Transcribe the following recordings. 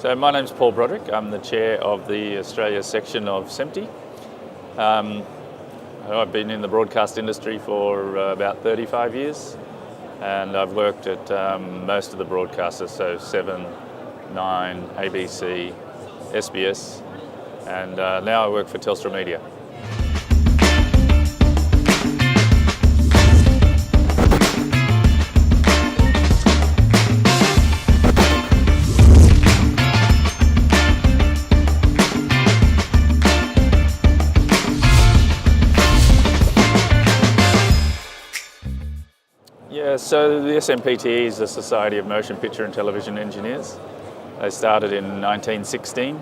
So my name's Paul Broderick. I'm the chair of the Australia section of SMPTE. I've been in the broadcast industry for about 35 years, and I've worked at most of the broadcasters, so 7, 9, ABC, SBS, and now I work for Telstra Media. Yeah, so the SMPTE is the Society of Motion Picture and Television Engineers. They started in 1916,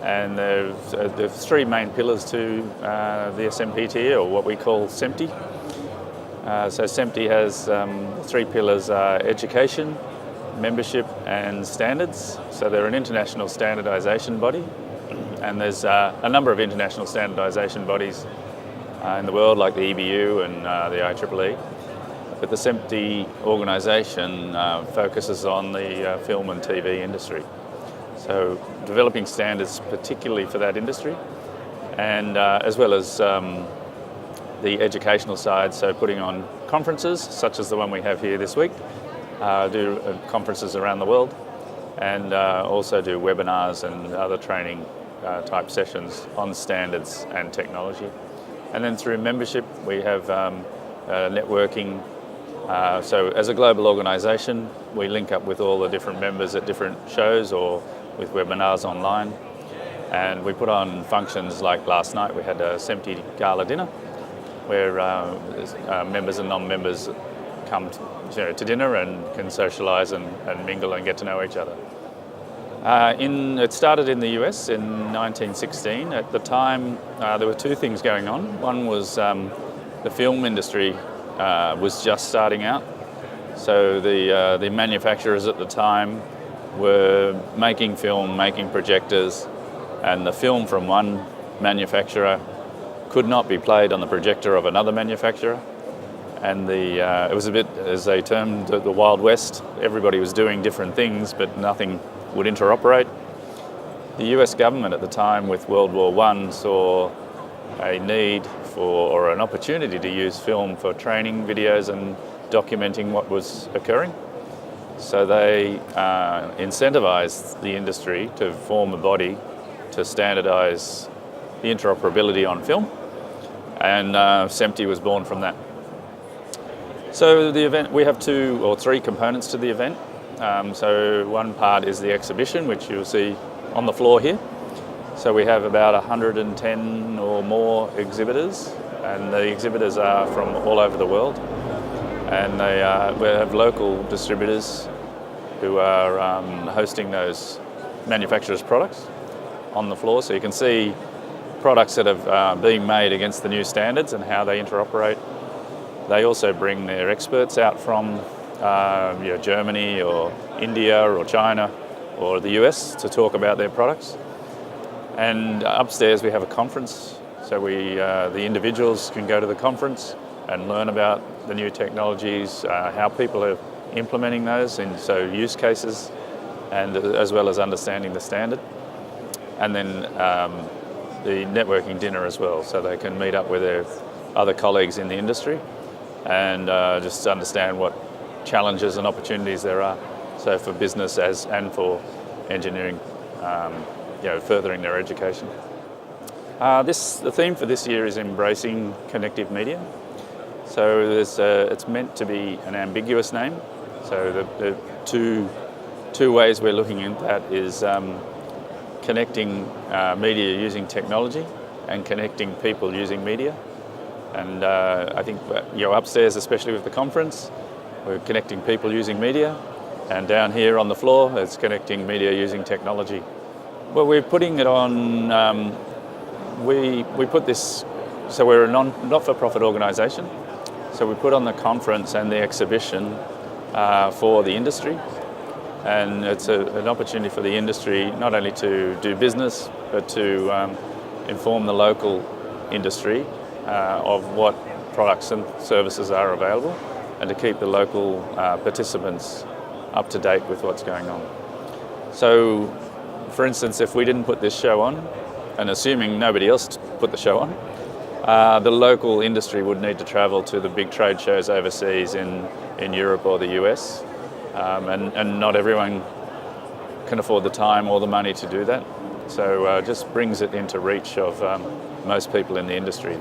and there's three main pillars to the SMPTE, or what we call SMPTE. So SMPTE has three pillars: education, membership and standards. So they're an international standardisation body, and there's a number of international standardisation bodies in the world, like the EBU and the IEEE. But the SMPTE organisation focuses on the film and TV industry. So developing standards particularly for that industry, and as well as the educational side, so putting on conferences such as the one we have here this week, do conferences around the world, and also do webinars and other training type sessions on standards and technology. And then through membership we have networking. So as a global organisation, we link up with all the different members at different shows or with webinars online. And we put on functions like last night. We had a SMPTE Gala dinner where members and non-members come to dinner and can socialise and mingle and get to know each other. It started in the US in 1916. At the time, there were two things going on. One was the film industry was just starting out. So the manufacturers at the time were making film, making projectors, and the film from one manufacturer could not be played on the projector of another manufacturer. And it was a bit, as they termed it, the Wild West. Everybody was doing different things, but nothing would interoperate. The US government at the time, with World War I, saw a need for, or an opportunity to use film for training videos and documenting what was occurring. So they incentivised the industry to form a body to standardise the interoperability on film, and SMPTE was born from that. So the event, we have two or three components to the event. So one part is the exhibition, which you'll see on the floor here. So we have about 110 or more exhibitors, and the exhibitors are from all over the world. And we have local distributors who are hosting those manufacturers' products on the floor. So you can see products that have been made against the new standards and how they interoperate. They also bring their experts out from Germany or India or China or the US to talk about their products. And upstairs we have a conference, so the individuals can go to the conference and learn about the new technologies, how people are implementing those, and so use cases, and as well as understanding the standard. And then the networking dinner as well, so they can meet up with their other colleagues in the industry and just understand what challenges and opportunities there are, so for business and for engineering, furthering their education. The theme for this year is embracing connective media. So it's meant to be an ambiguous name. So the two ways we're looking at that is connecting media using technology and connecting people using media. And I think upstairs, especially with the conference, we're connecting people using media, and down here on the floor it's connecting media using technology. Well, we're putting it on, we put this, so we're a not-for-profit organisation, so we put on the conference and the exhibition for the industry, and it's an opportunity for the industry not only to do business, but to inform the local industry of what products and services are available, and to keep the local participants up to date with what's going on. So for instance, if we didn't put this show on, and assuming nobody else put the show on, the local industry would need to travel to the big trade shows overseas in Europe or the US, and not everyone can afford the time or the money to do that. So just brings it into reach of most people in the industry.